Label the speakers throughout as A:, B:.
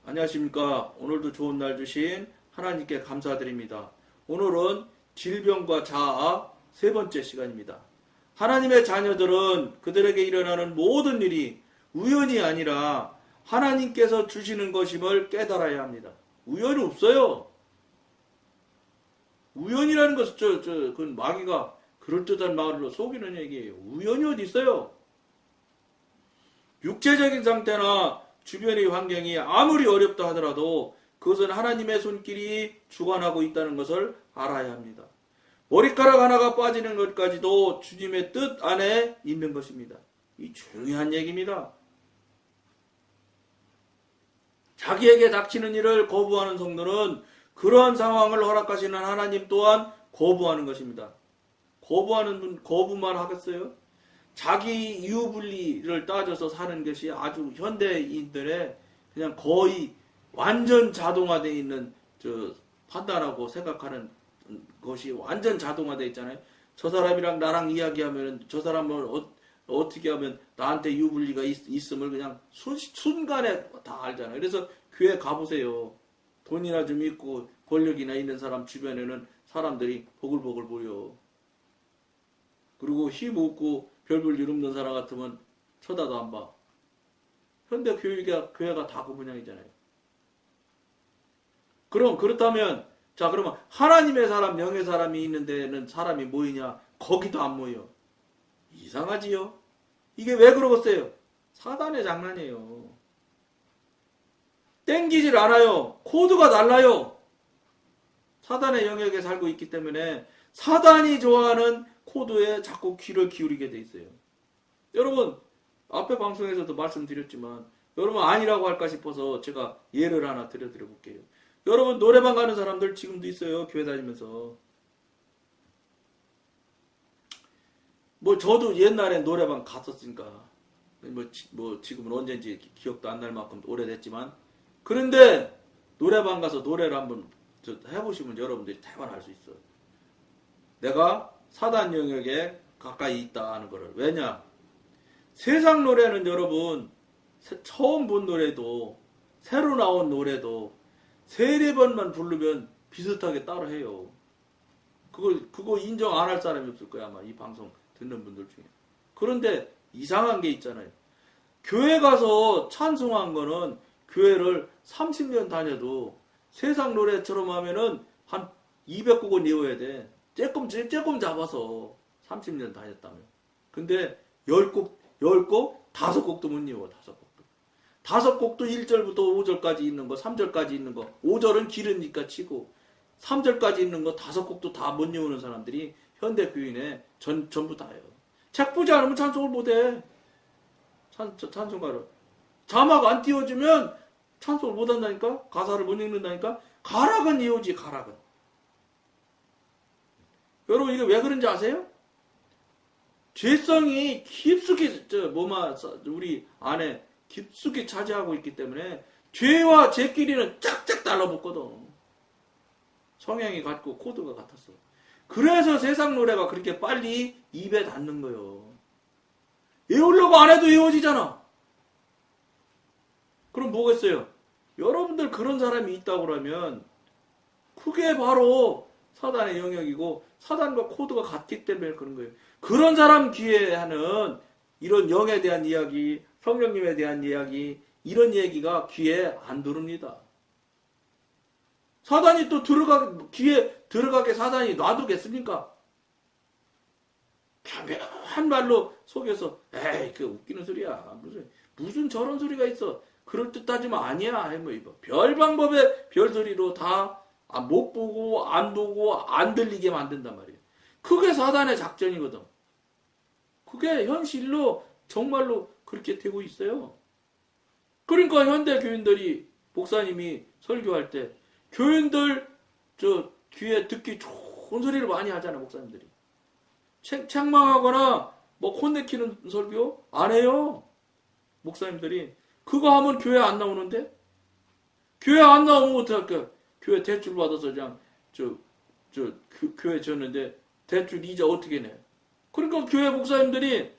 A: 안녕하십니까. 오늘도 좋은 날 주신 하나님께 감사드립니다. 오늘은 질병과 자아 세 번째 시간입니다. 하나님의 자녀들은 그들에게 일어나는 모든 일이 우연이 아니라 하나님께서 주시는 것임을 깨달아야 합니다. 우연이 없어요. 우연이라는 것은 그건 마귀가 그럴듯한 말로 속이는 얘기예요. 우연이 어디 있어요? 육체적인 상태나 주변의 환경이 아무리 어렵다 하더라도 그것은 하나님의 손길이 주관하고 있다는 것을 알아야 합니다. 머리카락 하나가 빠지는 것까지도 주님의 뜻 안에 있는 것입니다. 이 중요한 얘기입니다. 자기에게 닥치는 일을 거부하는 성도는 그러한 상황을 허락하시는 하나님 또한 거부하는 것입니다. 거부하는 분 거부만 하겠어요? 자기 이유분리를 따져서 사는 것이 아주 현대인들의 그냥 거의 완전 자동화되어 있는 판단하고 생각하는 것이 완전 자동화되어 있잖아요. 저 사람이랑 나랑 이야기하면 저 사람을 어떻게 하면 나한테 이유분리가 있음을 그냥 순간에 다 알잖아요. 그래서 교회 가보세요. 돈이나 좀 있고 권력이나 있는 사람 주변에는 사람들이 보글보글 보여. 그리고 힘 없고 별볼 일 없는 사람 같으면 쳐다도 안 봐. 현대 교회가 다 그 모양이잖아요. 그렇다면, 그러면 하나님의 사람, 영의 사람이 있는 데는 사람이 모이냐? 거기도 안 모여. 이상하지요? 이게 왜 그러겠어요? 사단의 장난이에요. 땡기질 않아요. 코드가 달라요. 사단의 영역에 살고 있기 때문에 사단이 좋아하는 코드에 자꾸 귀를 기울이게 돼 있어요. 여러분, 앞에 방송에서도 말씀드렸지만 여러분 아니라고 할까 싶어서 제가 예를 하나 드려 볼게요. 여러분 노래방 가는 사람들 지금도 있어요. 교회 다니면서. 저도 옛날에 노래방 갔었으니까 지금은 언제인지 기억도 안 날 만큼 오래됐지만, 그런데 노래방 가서 노래를 한번 해보시면 여러분들이 대박 알 수 있어요. 내가 사단 영역에 가까이 있다는 거를. 왜냐? 세상 노래는 여러분 처음 본 노래도 새로 나온 노래도 세네 번만 부르면 비슷하게 따라 해요. 그거 인정 안 할 사람이 없을 거야, 아마 이 방송 듣는 분들 중에. 그런데 이상한 게 있잖아요. 교회 가서 찬송한 거는 교회를 30년 다녀도 세상 노래처럼 하면은 한 200곡은 외워야 돼. 조금 잡아서 30년 다녔다면. 근데 10곡, 5곡도 못 외워, 5곡도. 5곡도 1절부터 5절까지 있는 거, 3절까지 있는 거, 5절은 길으니까 치고, 3절까지 있는 거 5곡도 다 못 외우는 사람들이 현대 교인에 전부 다예요. 책 보지 않으면 찬송을 못해. 찬송가를. 자막 안 띄워주면 찬송을 못 한다니까? 가사를 못 읽는다니까? 가락은 이오지, 가락은. 여러분, 이게 왜 그런지 아세요? 죄성이 깊숙이, 우리 안에 깊숙이 차지하고 있기 때문에 죄와 죄끼리는 짝짝 달라붙거든. 성향이 같고 코드가 같았어. 그래서 세상 노래가 그렇게 빨리 입에 닿는 거예요. 외우려고 안 해도 외워지잖아. 그럼 뭐겠어요? 여러분들 그런 사람이 있다고 그러면 그게 바로 사단의 영역이고 사단과 코드가 같기 때문에 그런 거예요. 그런 사람 귀에 하는 이런 영에 대한 이야기, 성령님에 대한 이야기, 이런 얘기가 귀에 안 들어옵니다. 사단이 또 귀에 들어가게 사단이 놔두겠습니까? 한 말로 속여서, 에이, 그 웃기는 소리야. 무슨 저런 소리가 있어. 그럴듯하지만 아니야. 별 방법의 별 소리로 다 못 보고, 안 들리게 만든단 말이에요. 그게 사단의 작전이거든. 그게 현실로 정말로 그렇게 되고 있어요. 그러니까 현대 교인들이, 목사님이 설교할 때, 교인들, 귀에 듣기 좋은 소리를 많이 하잖아, 목사님들이. 책망하거나, 혼내키는 설교? 안 해요. 목사님들이. 그거 하면 교회 안 나오는데? 교회 안 나오면 어떡할까? 교회 대출 받아서 그냥, 교회 줬는데, 대출 이자 어떻게 내? 그러니까 교회 목사님들이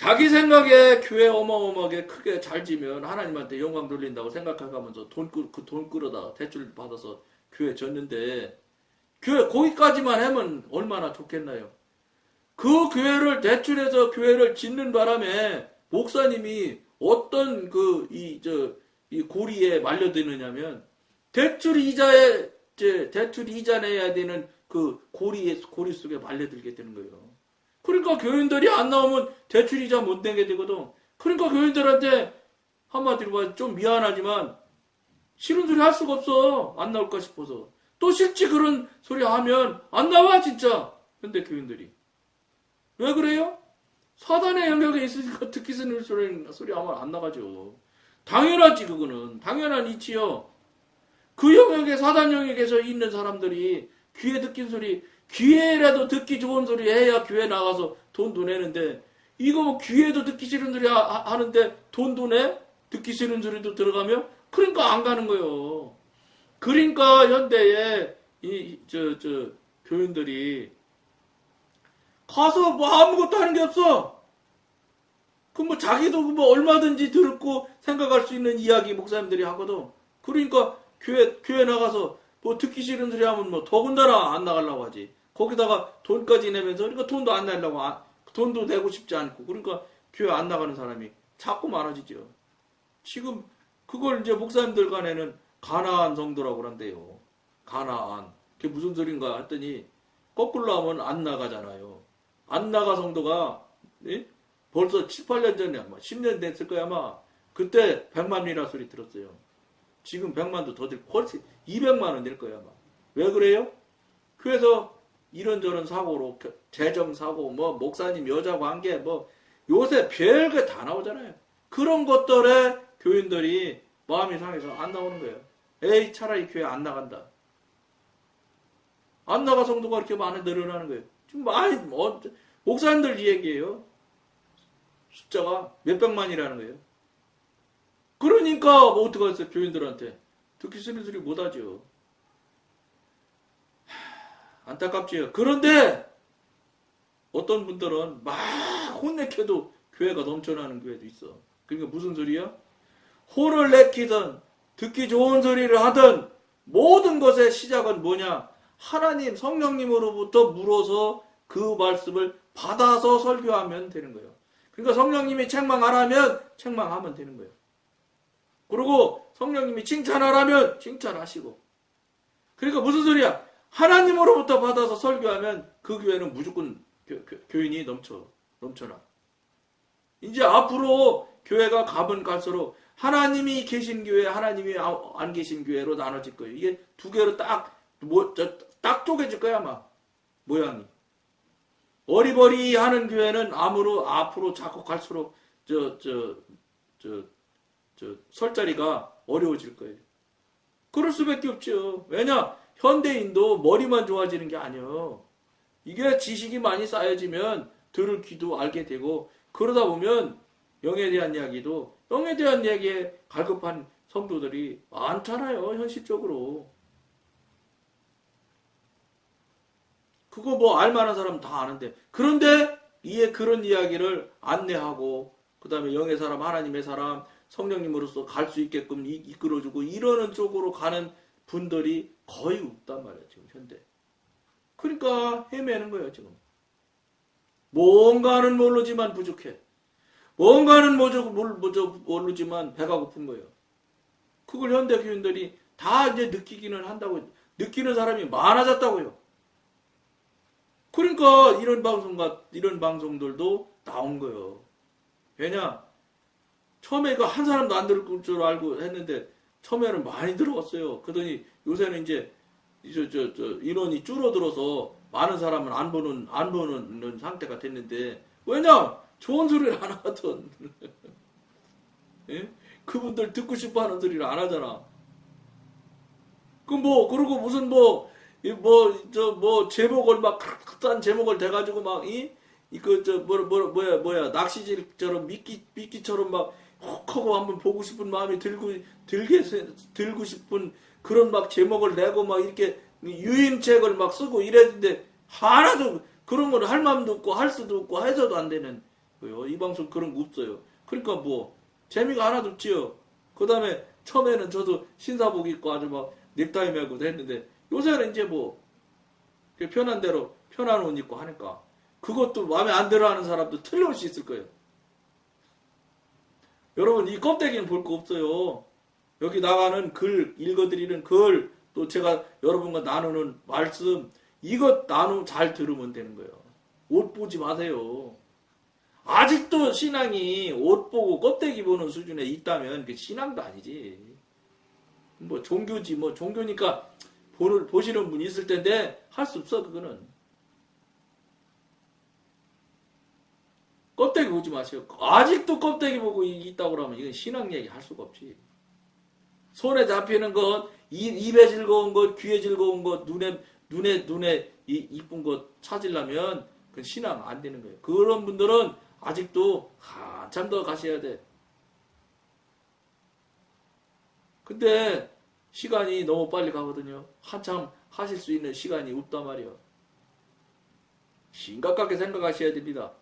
A: 자기 생각에 교회 어마어마하게 크게 잘 지면 하나님한테 영광 돌린다고 생각해가면서 돈 끌어다가 대출 받아서 교회 졌는데, 교회 거기까지만 하면 얼마나 좋겠나요? 그 교회를 대출해서 교회를 짓는 바람에 목사님이 어떤 이 고리에 말려드느냐면, 대출 이자 내야 되는 그 고리 속에 말려들게 되는 거예요. 그러니까 교인들이 안 나오면 대출 이자 못 내게 되거든. 그러니까 교인들한테 한마디로 봐, 좀 미안하지만 싫은 소리 할 수가 없어. 안 나올까 싶어서. 또 실제 그런 소리 하면 안 나와 진짜. 근데 교인들이 왜 그래요? 사단의 영역에 있으니까 듣기 싫은 소리 하면 안 나가죠. 당연하지. 그거는 당연한 이치요. 그 영역에, 사단 영역에서 있는 사람들이 귀에 듣긴 소리, 귀에라도 듣기 좋은 소리 해야 교회 나가서 돈도 내는데, 이거 뭐 귀에도 듣기 싫은 소리 하는데 돈도 내? 듣기 싫은 소리도 들어가며? 그러니까 안 가는 거예요. 그러니까 현대에 교인들이 가서 뭐 아무것도 하는 게 없어. 그 뭐 자기도 뭐 얼마든지 듣고 생각할 수 있는 이야기 목사님들이 하거든. 그러니까 교회 나가서 뭐 듣기 싫은 소리 하면 뭐 더군다나 안 나가려고 하지. 거기다가 돈까지 내면서, 그러니까 돈도 안 내려고, 돈도 내고 싶지 않고, 그러니까 교회 안 나가는 사람이 자꾸 많아지죠. 지금 그걸 이제 목사님들 간에는 가나안 성도라고 그런대요. 가나안. 그게 무슨 소린가 했더니 거꾸로 하면 안 나가잖아요. 안 나가 성도가 벌써 7, 8년 전에 아마 10년 됐을 거야 아마. 그때 100만이라 소리 들었어요. 지금 100만도 더 들, 훨씬 200만 원 될 거야 아마. 왜 그래요? 그래서 이런저런 사고로 재정 사고, 뭐 목사님 여자 관계, 뭐 요새 별게 다 나오잖아요. 그런 것들에 교인들이 마음이 상해서 안 나오는 거예요. 에이, 차라리 교회 안 나간다. 안 나가 성도가 이렇게 많이 늘어나는 거예요. 지금 많이 목사님들 얘기예요. 숫자가 몇백만이라는 거예요. 그러니까 뭐 어떡하겠어요. 교인들한테 듣기 싫은 소리 못하죠. 안타깝지요. 그런데 어떤 분들은 막 혼내켜도 교회가 넘쳐나는 교회도 있어. 그러니까 무슨 소리야? 혼을 내키든 듣기 좋은 소리를 하든 모든 것의 시작은 뭐냐? 하나님, 성령님으로부터 물어서 그 말씀을 받아서 설교하면 되는 거예요. 그러니까 성령님이 책망하라면 책망하면 되는 거예요. 그리고 성령님이 칭찬하라면 칭찬하시고. 그러니까 무슨 소리야? 하나님으로부터 받아서 설교하면 그 교회는 무조건 교인이 넘쳐나. 이제 앞으로 교회가 가면 갈수록 하나님이 계신 교회, 하나님이 안 계신 교회로 나눠질 거예요. 이게 두 개로 딱 쪼개질 거야 아마. 모양이. 어리버리하는 교회는 앞으로 자꾸 갈수록 설 자리가 어려워질 거예요. 그럴 수밖에 없죠. 왜냐? 현대인도 머리만 좋아지는 게 아니에요. 이게 지식이 많이 쌓여지면 들을 귀도 알게 되고, 그러다 보면 영에 대한 이야기에 갈급한 성도들이 많잖아요. 현실적으로. 그거 뭐 알만한 사람 다 아는데. 그런데 그런 이야기를 안내하고, 그 다음에 영의 사람, 하나님의 사람, 성령님으로서 갈 수 있게끔 이끌어주고 이러는 쪽으로 가는 분들이 거의 없단 말이에요. 지금 현대. 그러니까 헤매는 거예요. 지금. 뭔가는 모르지만 부족해. 뭔가는 모르지만 배가 고픈 거예요. 그걸 현대 교인들이 다 이제 느끼기는 한다고. 느끼는 사람이 많아졌다고요. 그러니까 이런 방송들도 나온 거예요. 왜냐? 처음에 한 사람도 안 들을 줄 알고 했는데 처음에는 많이 들어왔어요. 그러더니 요새는 이제 인원이 줄어들어서 많은 사람은 안 보는 상태가 됐는데, 왜냐? 좋은 소리를 안 하거든. 예? 그분들 듣고 싶어 하는 소리를 안 하잖아. 그리고 무슨 제목을 막 큰 제목을 대가지고 막 낚시질처럼 미끼처럼 막 혹하고 한번 보고 싶은 마음이 들고 싶은 그런 막 제목을 내고 막 이렇게 유인책을 막 쓰고 이랬는데 하나도 그런 걸 할 마음도 없고 할 수도 없고 해서도 안 되는 이 방송 그런 거 없어요. 그러니까 뭐 재미가 하나도 없지요. 그 다음에 처음에는 저도 신사복 입고 아주 막 넥타이 메고 했는데 요새는 이제 뭐 편한 대로 편한 옷 입고 하니까 그것도 마음에 안 들어 하는 사람도 틀림없이 있을 거예요. 여러분 이 껍데기는 볼 거 없어요. 여기 나가는 글, 읽어드리는 글, 또 제가 여러분과 나누는 말씀, 이것 잘 들으면 되는 거예요. 옷 보지 마세요. 아직도 신앙이 옷 보고 껍데기 보는 수준에 있다면 그 신앙도 아니지. 뭐 종교지, 뭐 종교니까 보시는 분이 있을 텐데 할 수 없어 그거는. 껍데기 보지 마세요. 아직도 껍데기 보고 있다고 그러면 이건 신앙 얘기 할 수가 없지. 손에 잡히는 것, 입에 즐거운 것, 귀에 즐거운 것, 눈에 이쁜 것 찾으려면 그건 신앙 안 되는 거예요. 그런 분들은 아직도 한참 더 가셔야 돼. 근데 시간이 너무 빨리 가거든요. 한참 하실 수 있는 시간이 없단 말이에요. 심각하게 생각하셔야 됩니다.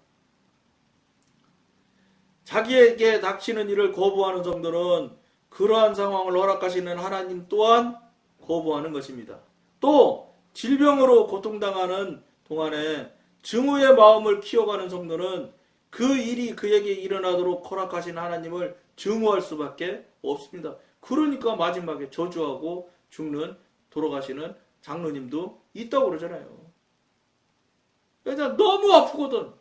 A: 자기에게 닥치는 일을 거부하는 정도는 그러한 상황을 허락하시는 하나님 또한 거부하는 것입니다. 또 질병으로 고통당하는 동안에 증오의 마음을 키워가는 정도는 그 일이 그에게 일어나도록 허락하신 하나님을 증오할 수밖에 없습니다. 그러니까 마지막에 저주하고 죽는 돌아가시는 장로님도 있다고 그러잖아요. 그냥 너무 아프거든.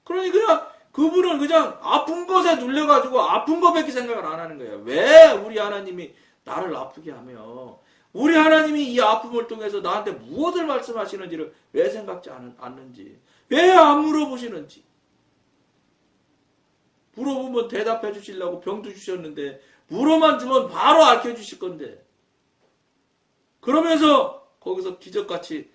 A: 그러니 그냥 그분은 그냥 아픈 것에 눌려가지고 아픈 것밖에 생각을 안 하는 거예요. 왜 우리 하나님이 나를 아프게 하며 우리 하나님이 이 아픔을 통해서 나한테 무엇을 말씀하시는지를 왜 생각지 않는지, 왜 안 물어보시는지. 물어보면 대답해 주시려고 병도 주셨는데 물어만 주면 바로 알려 주실 건데, 그러면서 거기서 기적같이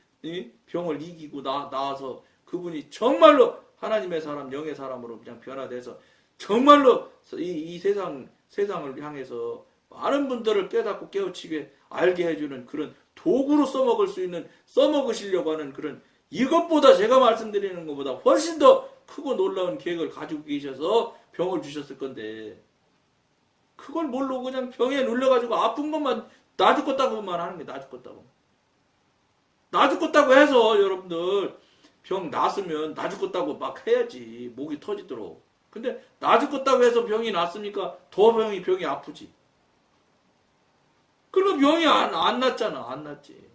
A: 병을 이기고 나와서 그분이 정말로 하나님의 사람, 영의 사람으로 그냥 변화돼서 정말로 이 세상을 향해서 많은 분들을 깨닫고 깨우치게 알게 해주는 그런 도구로 써먹으시려고 하는 그런, 이것보다 제가 말씀드리는 것보다 훨씬 더 크고 놀라운 계획을 가지고 계셔서 병을 주셨을 건데, 그걸 모르고 그냥 병에 눌려가지고 아픈 것만 나 죽겠다고만 하는 게, 나 죽겠다고 해서 여러분들 병 났으면 나 죽겠다고 막 해야지, 목이 터지도록. 근데 나 죽겠다고 해서 병이 났으니까 더 병이 아프지. 그러면 병이 안 났잖아. 안 났지.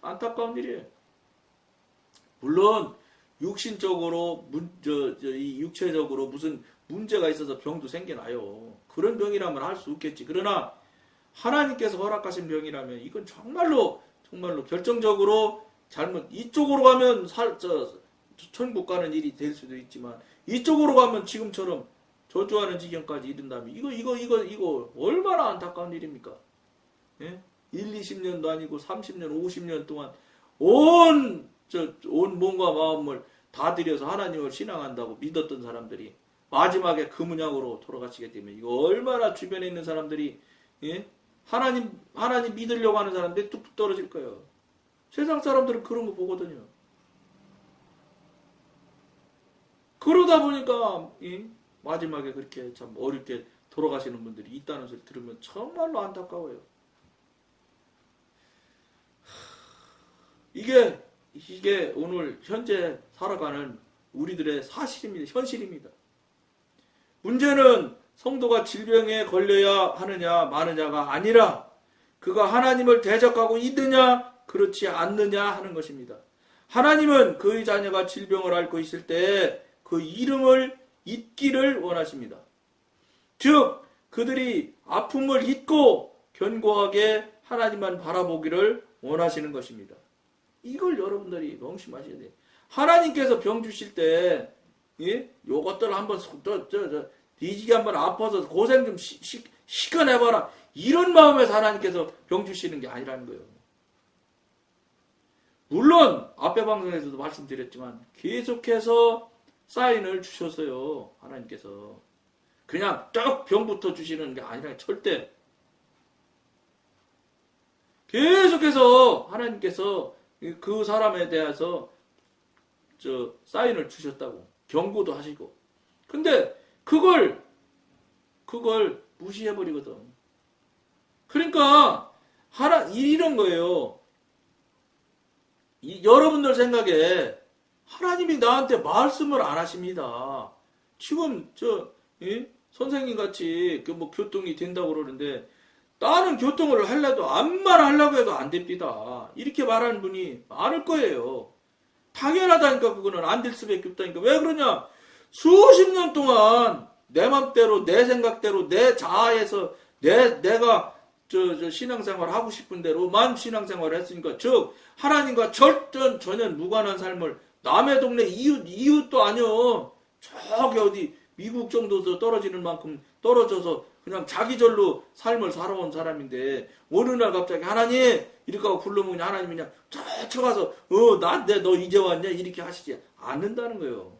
A: 안타까운 일이에요. 물론 육신적으로 이 육체적으로 무슨 문제가 있어서 병도 생겨나요. 그런 병이라면 할 수 없겠지. 그러나 하나님께서 허락하신 병이라면 이건 정말로 결정적으로 이쪽으로 가면 천국 가는 일이 될 수도 있지만, 이쪽으로 가면 지금처럼 저주하는 지경까지 이른다면 이거 얼마나 안타까운 일입니까? 예? 1, 20년도 아니고 30년, 50년 동안 온 몸과 마음을 다 들여서 하나님을 신앙한다고 믿었던 사람들이 마지막에 그 문양으로 돌아가시게 되면 이거 얼마나 주변에 있는 사람들이, 예? 하나님 믿으려고 하는 사람들이 뚝뚝 떨어질 거예요. 세상 사람들은 그런 거 보거든요. 그러다 보니까 마지막에 그렇게 참 어렵게 돌아가시는 분들이 있다는 소리 들으면 정말로 안타까워요. 이게 오늘 현재 살아가는 우리들의 사실입니다. 현실입니다. 문제는 성도가 질병에 걸려야 하느냐 마느냐가 아니라 그가 하나님을 대적하고 있느냐 그렇지 않느냐 하는 것입니다. 하나님은 그의 자녀가 질병을 앓고 있을 때 그 이름을 잊기를 원하십니다. 즉 그들이 아픔을 잊고 견고하게 하나님만 바라보기를 원하시는 것입니다. 이걸 여러분들이 명심하셔야 돼요. 하나님께서 병 주실 때 요것들 한번 뒤지게 한번 아파서 고생 좀 시켜내봐라, 이런 마음에서 하나님께서 병 주시는 게 아니라는 거예요. 물론 앞에 방송에서도 말씀드렸지만 계속해서 사인을 주셨어요. 하나님께서 그냥 딱 병부터 주시는 게 아니라 절대 계속해서 하나님께서 그 사람에 대해서 사인을 주셨다고. 경고도 하시고. 근데 그걸 무시해버리거든. 그러니까, 이런 거예요. 여러분들 생각에 하나님이 나한테 말씀을 안 하십니다. 지금, 선생님 같이, 교통이 된다고 그러는데, 나는 교통을 하려도, 암만 하려고 해도 안 됩니다. 이렇게 말하는 분이 많을 거예요. 당연하다니까, 그거는 안 될 수밖에 없다니까. 왜 그러냐? 수십 년 동안 내 맘대로, 내 생각대로, 내 자아에서 내가 신앙생활 하고 싶은 대로만 신앙생활을 했으니까, 즉 하나님과 전혀 무관한 삶을 남의 동네 이웃도 아니요. 저기 어디 미국 정도도 떨어지는 만큼 떨어져서 그냥 자기 절로 삶을 살아온 사람인데 어느 날 갑자기 하나님 이렇게 하고 불러보니 하나님이 그냥 저 가서 나한테 너 이제 왔냐 이렇게 하시지 않는다는 거예요.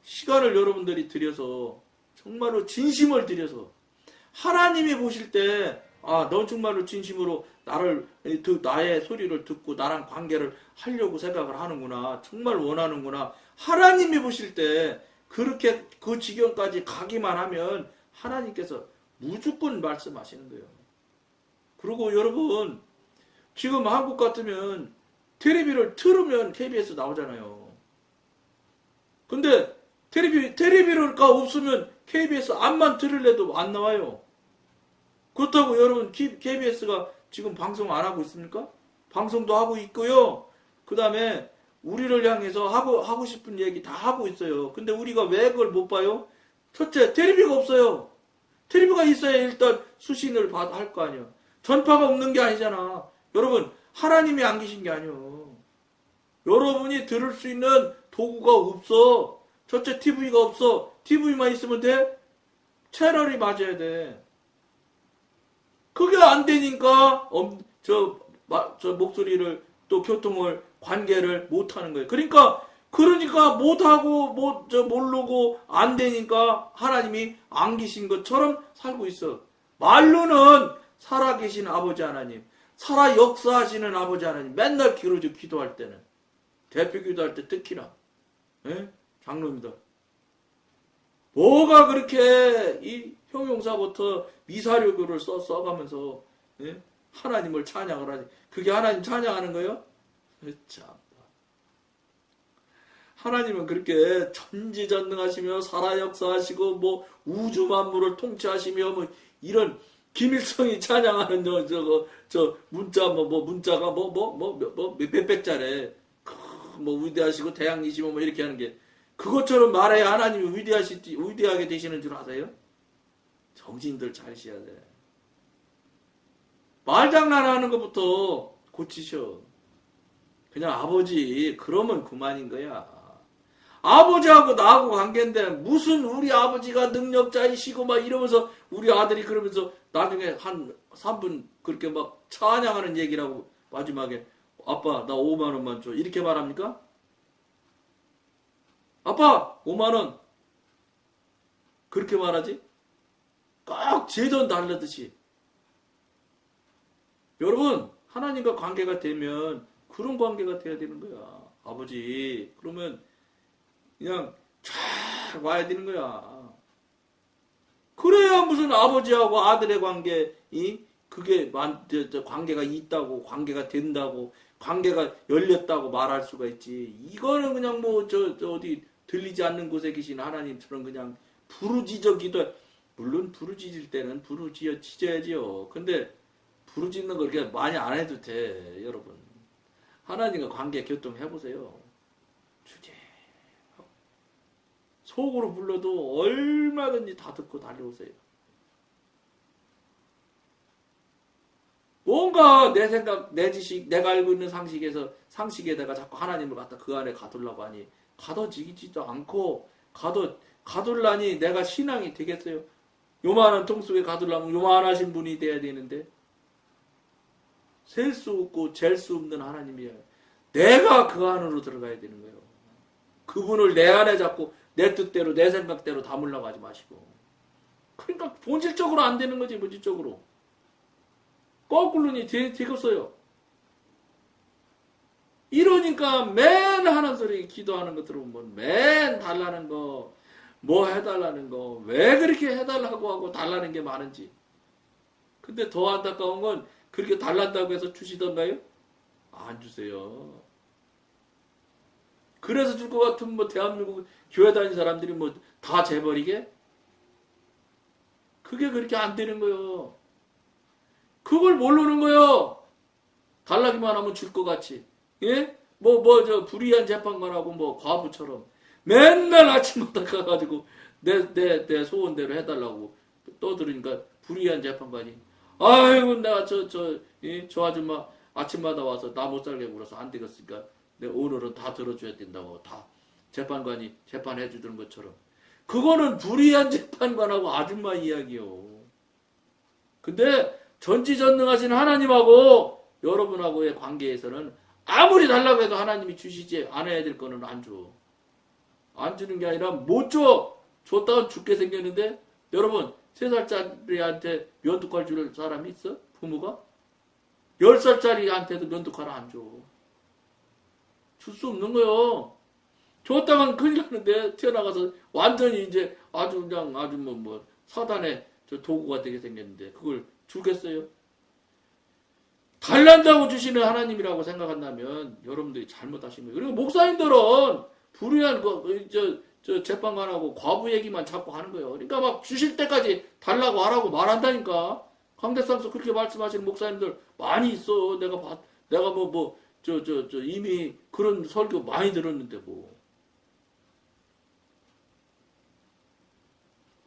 A: 시간을 여러분들이 들여서 정말로 진심을 들여서 하나님이 보실 때 넌 정말로 진심으로 나의 소리를 듣고 나랑 관계를 하려고 생각을 하는구나. 정말 원하는구나. 하나님이 보실 때 그렇게 그 지경까지 가기만 하면 하나님께서 무조건 말씀하시는 거예요. 그리고 여러분 지금 한국 같으면 텔레비를 틀으면 KBS 나오잖아요. 근데 텔레비가 없으면 KBS 앞만 들을래도 안 나와요. 그렇다고 여러분 KBS가 지금 방송 안 하고 있습니까? 방송도 하고 있고요. 그 다음에 우리를 향해서 하고 싶은 얘기 다 하고 있어요. 근데 우리가 왜 그걸 못 봐요? 첫째, 텔레비가 없어요. 텔레비가 있어야 일단 수신을 할 거 아니야. 전파가 없는 게 아니잖아. 여러분, 하나님이 안 계신 게 아니요. 여러분이 들을 수 있는 도구가 없어. 첫째, TV가 없어. TV만 있으면 돼? 채널이 맞아야 돼. 그게 안 되니까 저 목소리를 또 교통을 관계를 못 하는 거예요. 그러니까 못하고 모르고 안 되니까 하나님이 안 계신 것처럼 살고 있어. 말로는 살아계신 아버지 하나님, 살아 역사하시는 아버지 하나님 맨날 기도할 때는 대표 기도할 때 특히나 장로입니다. 뭐가 그렇게 이 형용사부터 미사료교를 써가면서 하나님을 찬양을 하지. 그게 하나님 찬양하는 거예요? 참. 하나님은 그렇게 천지전능하시며 살아 역사하시고 우주 만물을 통치하시며 이런 김일성이 찬양하는 문자가 몇백 자래. 위대하시고 대양이시고 이렇게 하는 게 그것처럼 말해야 하나님이 위대하게 되시는 줄 아세요? 정신들 차리셔야 돼. 말장난하는 것부터 고치셔. 그냥 아버지 그러면 그만인 거야. 아버지하고 나하고 관계인데 무슨 우리 아버지가 능력자이시고 이러면서 우리 아들이 그러면서 나중에 한 3분 그렇게 찬양하는 얘기라고 마지막에 아빠 나 5만 원만 줘 이렇게 말합니까? 아빠 5만 원 그렇게 말하지? 꼭 제 돈 달라듯이. 여러분 하나님과 관계가 되면 그런 관계가 돼야 되는 거야. 아버지 그러면 그냥 쫙 와야 되는 거야. 그래야 무슨 아버지하고 아들의 그게 관계가 있다고 관계가 된다고 관계가 열렸다고 말할 수가 있지. 이거는 그냥 어디 들리지 않는 곳에 계신 하나님처럼 그냥 부르짖어 기도. 물론 부르짖을 때는 부르짖어야지요. 근데 부르짖는 걸 그렇게 많이 안 해도 돼. 여러분 하나님과 관계 교통해보세요. 주제 속으로 불러도 얼마든지 다 듣고 달려오세요. 뭔가 내 생각, 내 지식, 내가 알고 있는 상식에다가 자꾸 하나님을 갖다 그 안에 가두려고 하니 가둬지지도 않고 가둘라니 내가 신앙이 되겠어요? 요만한 통 속에 가두려면 요만하신 분이 돼야 되는데 셀 수 없고 잴 수 없는 하나님이에요. 내가 그 안으로 들어가야 되는 거예요. 그분을 내 안에 잡고 내 뜻대로 내 생각대로 담으려고 하지 마시고. 그러니까 본질적으로 안 되는 거지. 본질적으로 거꾸로니 되겠어요. 이러니까 맨 하는 소리 기도하는 거 들어보면 맨 달라는 거, 뭐 해달라는 거, 왜 그렇게 해달라고 하고 달라는 게 많은지. 근데 더 안타까운 건 그렇게 달란다고 해서 주시던가요? 안 주세요. 그래서 줄 것 같으면 뭐 대한민국 교회 다니는 사람들이 뭐 다 재버리게? 그게 그렇게 안 되는 거요. 그걸 모르는 거요. 달라기만 하면 줄 것 같이. 예? 불의한 재판관하고 뭐 과부처럼 맨날 아침마다 가가지고 내 소원대로 해달라고 떠들으니까 불의한 재판관이 아이고 내가 저 아줌마 아침마다 와서 나 못 살게 굴어서 안 되겠으니까 오늘은 다 들어줘야 된다고 다 재판관이 재판해 주던 것처럼 그거는 불의한 재판관하고 아줌마 이야기요. 근데 전지전능하신 하나님하고 여러분하고의 관계에서는 아무리 달라고 해도 하나님이 주시지 않아야 될 거는 안 줘. 안 주는 게 아니라 못 줘. 줬다간 죽게 생겼는데 여러분 3살짜리한테 면도칼 줄 사람이 있어? 부모가? 10살짜리한테도 면도칼 안 줘. 줄 수 없는 거요. 줬다간 큰일 나는데 튀어나가서 완전히 이제 아주 그냥 아주 뭐 사단의 도구가 되게 생겼는데 그걸 주겠어요? 달란다고 주시는 하나님이라고 생각한다면 여러분들이 잘못하신 거예요. 그리고 목사님들은 불의한 재판관하고 과부 얘기만 자꾸 하는 거예요. 그러니까 막 주실 때까지 달라고 하라고 말한다니까. 강대상서 그렇게 말씀하시는 목사님들 많이 있어. 내가 이미 그런 설교 많이 들었는데 뭐.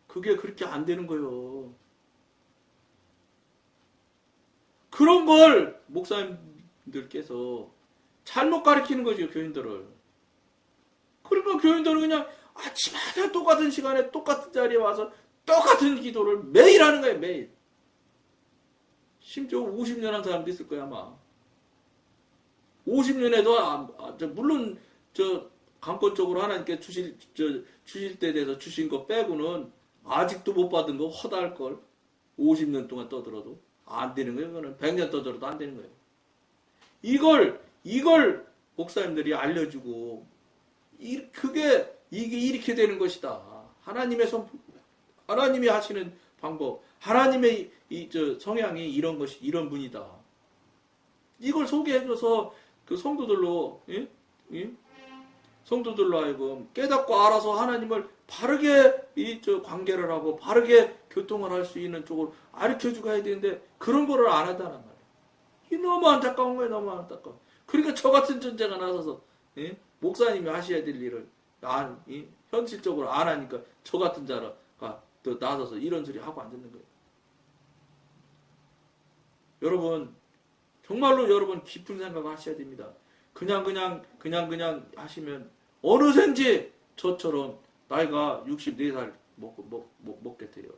A: 그게 그렇게 안 되는 거예요. 그런 걸 목사님들께서 잘못 가르치는 거죠, 교인들을. 그러니까 교인들은 그냥 아침마다 똑같은 시간에 똑같은 자리에 와서 똑같은 기도를 매일 하는 거예요, 매일. 심지어 50년 한 사람도 있을 거야, 아마. 50년에도, 물론, 강권적으로 하나님께 주실 때 돼서 주신 거 빼고는 아직도 못 받은 거 허다할걸. 50년 동안 떠들어도. 안 되는 거예요. 그거는 100년 떠들어도 안 되는 거예요. 이걸 목사님들이 알려주고 이게 이렇게 되는 것이다. 하나님이 하시는 방법, 하나님의 성향이 이런 것이 이런 분이다. 이걸 소개해줘서 그 성도들로 성도들로 하여금 깨닫고 알아서 하나님을 바르게 관계를 하고 바르게 교통을 할 수 있는 쪽으로 가르쳐주고 해야 되는데 그런 거를 안 한다는 말이에요. 이 너무 안타까운 거예요. 너무 안타까워. 그러니까 저 같은 존재가 나서서 목사님이 하셔야 될 일을 현실적으로 안 하니까 저 같은 자가 더 나서서 이런 소리 하고 앉는 거예요. 여러분 정말로 여러분 깊은 생각을 하셔야 됩니다. 그냥 하시면 어느샌지 저처럼 나이가 64살 먹게 돼요.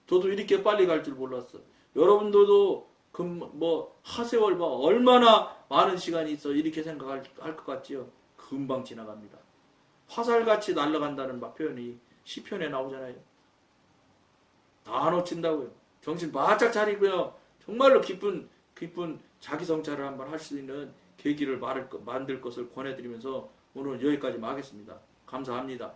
A: 저도 이렇게 빨리 갈 줄 몰랐어. 여러분들도 하세월 얼마나 많은 시간이 있어 이렇게 생각할 것 같지요? 금방 지나갑니다. 화살같이 날아간다는 표현이 시편에 나오잖아요. 다 놓친다고요. 정신 바짝 차리고요. 정말로 깊은 자기 성찰을 한번 할 수 있는 계기를 만들 것을 권해드리면서 오늘 여기까지 하겠습니다. 감사합니다.